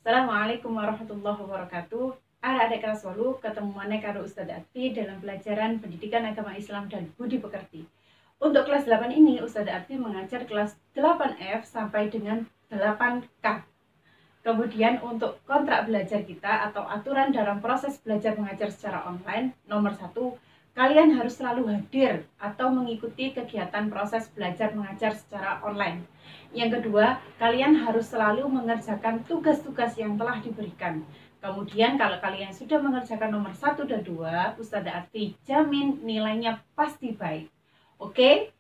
Assalamualaikum warahmatullahi wabarakatuh. Adik-adik kelas 8 ketemu maneh karo Ustadzah Atfi dalam pelajaran Pendidikan Agama Islam dan Budi Pekerti. Untuk kelas 8 ini Ustadzah Atfi mengajar kelas 8F sampai dengan 8K. Kemudian untuk kontrak belajar kita atau aturan dalam proses belajar mengajar secara online, nomor 1, kalian harus selalu hadir atau mengikuti kegiatan proses belajar mengajar secara online. Yang kedua, kalian harus selalu mengerjakan tugas-tugas yang telah diberikan. Kemudian kalau kalian sudah mengerjakan nomor 1 dan 2, Ustadzah Atfi jamin nilainya pasti baik. Oke?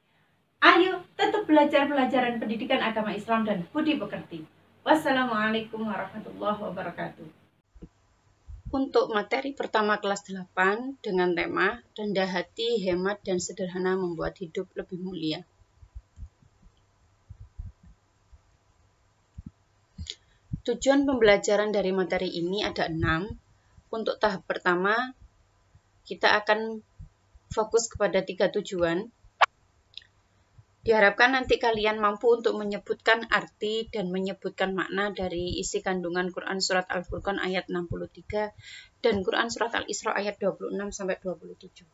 Ayo tetap belajar pelajaran pendidikan agama Islam dan budi pekerti. Wassalamualaikum warahmatullahi wabarakatuh. Untuk materi pertama kelas 8 dengan tema rendah hati, hemat, dan sederhana membuat hidup lebih mulia. Tujuan pembelajaran dari materi ini ada 6. Untuk tahap pertama, kita akan fokus kepada 3 tujuan. Diharapkan nanti kalian mampu untuk menyebutkan arti dan menyebutkan makna dari isi kandungan Quran Surat Al-Furqan ayat 63 dan Quran Surat Al-Isra ayat 26-27.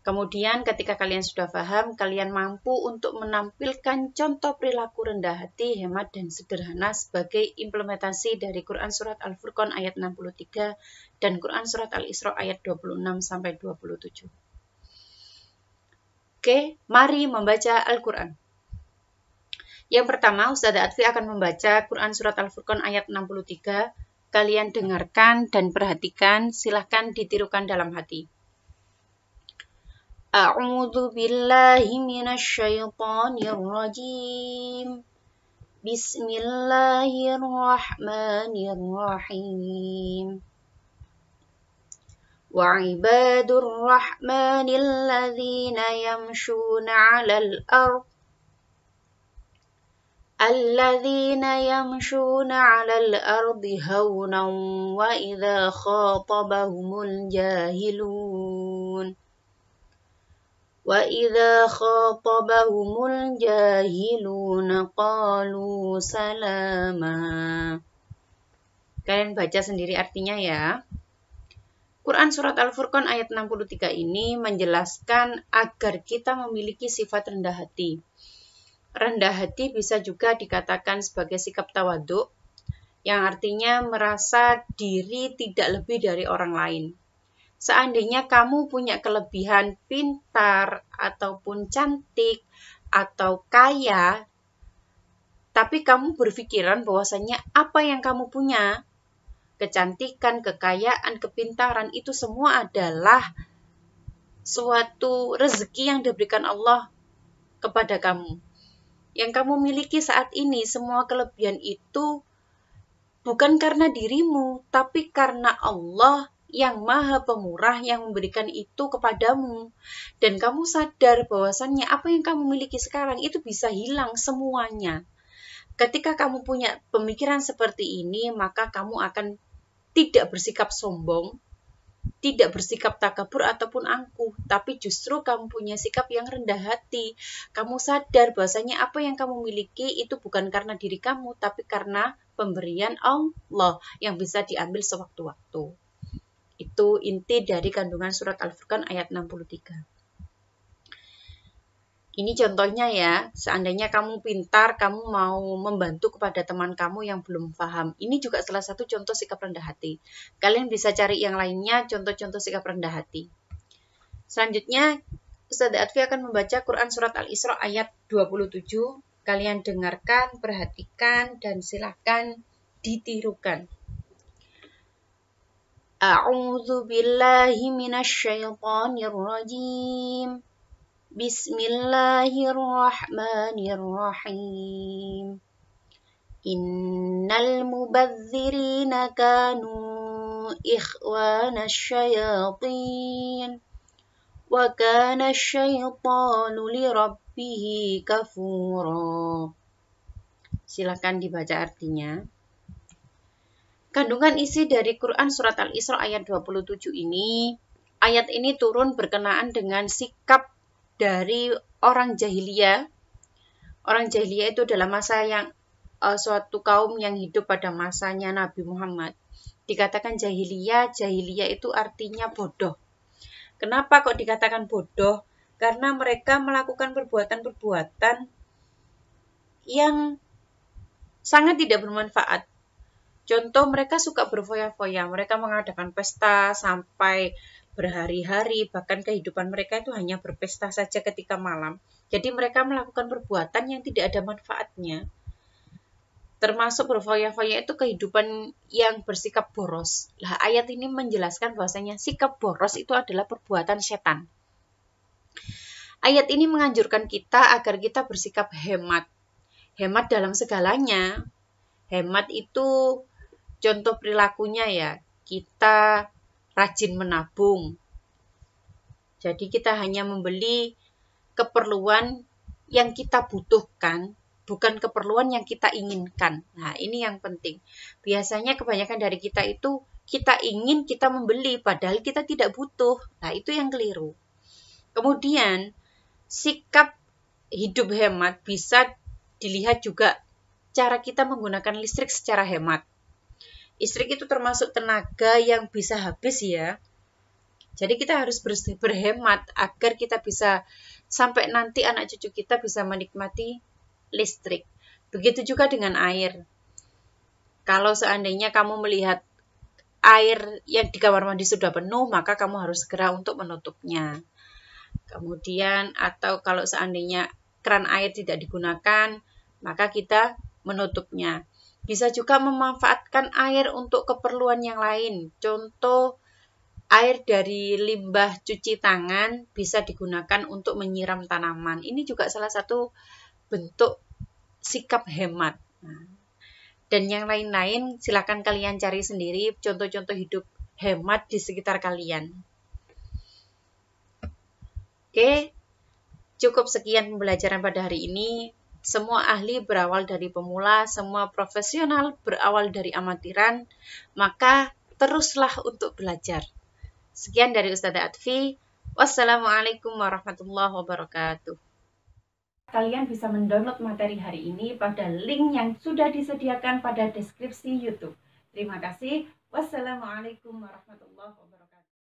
Kemudian ketika kalian sudah paham, kalian mampu untuk menampilkan contoh perilaku rendah hati, hemat, dan sederhana sebagai implementasi dari Quran Surat Al-Furqan ayat 63 dan Quran Surat Al-Isra ayat 26-27. Oke, mari membaca Al-Quran. Yang pertama, Ustadzah Atfi akan membaca Quran Surat Al-Furqan ayat 63. Kalian dengarkan dan perhatikan, silahkan ditirukan dalam hati. A'udzu billahi minasyaitonir rajim. Bismillahirrahmanirrahim. وعباد الرحمن الذين يمشون على الأرض هونا وإذا خاطبهم الجاهلون قالوا سلاما. Kalian baca sendiri artinya ya. Quran Surat Al-Furqan ayat 63 ini menjelaskan agar kita memiliki sifat rendah hati. Rendah hati bisa juga dikatakan sebagai sikap tawadhu, yang artinya merasa diri tidak lebih dari orang lain. Seandainya kamu punya kelebihan pintar, ataupun cantik, atau kaya, tapi kamu berpikiran bahwasannya apa yang kamu punya, kecantikan, kekayaan, kepintaran, itu semua adalah suatu rezeki yang diberikan Allah kepada kamu. Yang kamu miliki saat ini, semua kelebihan itu bukan karena dirimu, tapi karena Allah yang Maha Pemurah yang memberikan itu kepadamu. Dan kamu sadar bahwasannya apa yang kamu miliki sekarang itu bisa hilang semuanya. Ketika kamu punya pemikiran seperti ini, maka kamu akan tidak bersikap sombong, tidak bersikap takabur ataupun angkuh, tapi justru kamu punya sikap yang rendah hati. Kamu sadar bahwasanya apa yang kamu miliki itu bukan karena diri kamu, tapi karena pemberian Allah yang bisa diambil sewaktu-waktu. Itu inti dari kandungan surat Al-Furqan ayat 63. Ini contohnya ya, seandainya kamu pintar, kamu mau membantu kepada teman kamu yang belum paham. Ini juga salah satu contoh sikap rendah hati. Kalian bisa cari yang lainnya, contoh-contoh sikap rendah hati. Selanjutnya, Ustadzah Atfi akan membaca Quran Surat Al-Isra ayat 27. Kalian dengarkan, perhatikan, dan silahkan ditirukan. A'udzu billahi minasyaitonir rajim. Bismillahirrahmanirrahim. Innal mubadzirina kanu ikhwanas syayatin wa kana syaitanu lirabbih kafura. Silakan dibaca artinya. Kandungan isi dari Quran Surat Al-Isra ayat 27 ini, ayat ini turun berkenaan dengan sikap dari orang jahiliyah. Orang jahiliyah itu dalam masa yang suatu kaum yang hidup pada masanya Nabi Muhammad. Dikatakan jahiliyah, jahiliyah itu artinya bodoh. Kenapa kok dikatakan bodoh? Karena mereka melakukan perbuatan-perbuatan yang sangat tidak bermanfaat. Contoh, mereka suka berfoya-foya, mereka mengadakan pesta sampai berhari-hari, bahkan kehidupan mereka itu hanya berpesta saja ketika malam. Jadi mereka melakukan perbuatan yang tidak ada manfaatnya. Termasuk berfoya-foya itu kehidupan yang bersikap boros. Lah, ayat ini menjelaskan bahwasanya sikap boros itu adalah perbuatan setan. Ayat ini menganjurkan kita agar kita bersikap hemat. Hemat dalam segalanya. Hemat itu contoh perilakunya ya, kita rajin menabung. Jadi kita hanya membeli keperluan yang kita butuhkan, bukan keperluan yang kita inginkan. Nah, ini yang penting. Biasanya kebanyakan dari kita itu kita ingin, kita membeli, padahal kita tidak butuh. Nah, itu yang keliru. Kemudian, sikap hidup hemat bisa dilihat juga cara kita menggunakan listrik secara hemat. Listrik itu termasuk tenaga yang bisa habis ya. Jadi kita harus berhemat agar kita bisa sampai nanti anak cucu kita bisa menikmati listrik. Begitu juga dengan air. Kalau seandainya kamu melihat air yang di kamar mandi sudah penuh, maka kamu harus segera untuk menutupnya. Kemudian, atau kalau seandainya keran air tidak digunakan, maka kita menutupnya. Bisa juga memanfaatkan air untuk keperluan yang lain. Contoh, air dari limbah cuci tangan bisa digunakan untuk menyiram tanaman. Ini juga salah satu bentuk sikap hemat. Dan yang lain-lain silakan kalian cari sendiri contoh-contoh hidup hemat di sekitar kalian. Oke, cukup sekian pembelajaran pada hari ini. Semua ahli berawal dari pemula, semua profesional berawal dari amatiran, maka teruslah untuk belajar. Sekian dari Ustadzah Atfi. Wassalamualaikum warahmatullahi wabarakatuh. Kalian bisa mendownload materi hari ini pada link yang sudah disediakan pada deskripsi YouTube. Terima kasih. Wassalamualaikum warahmatullahi wabarakatuh.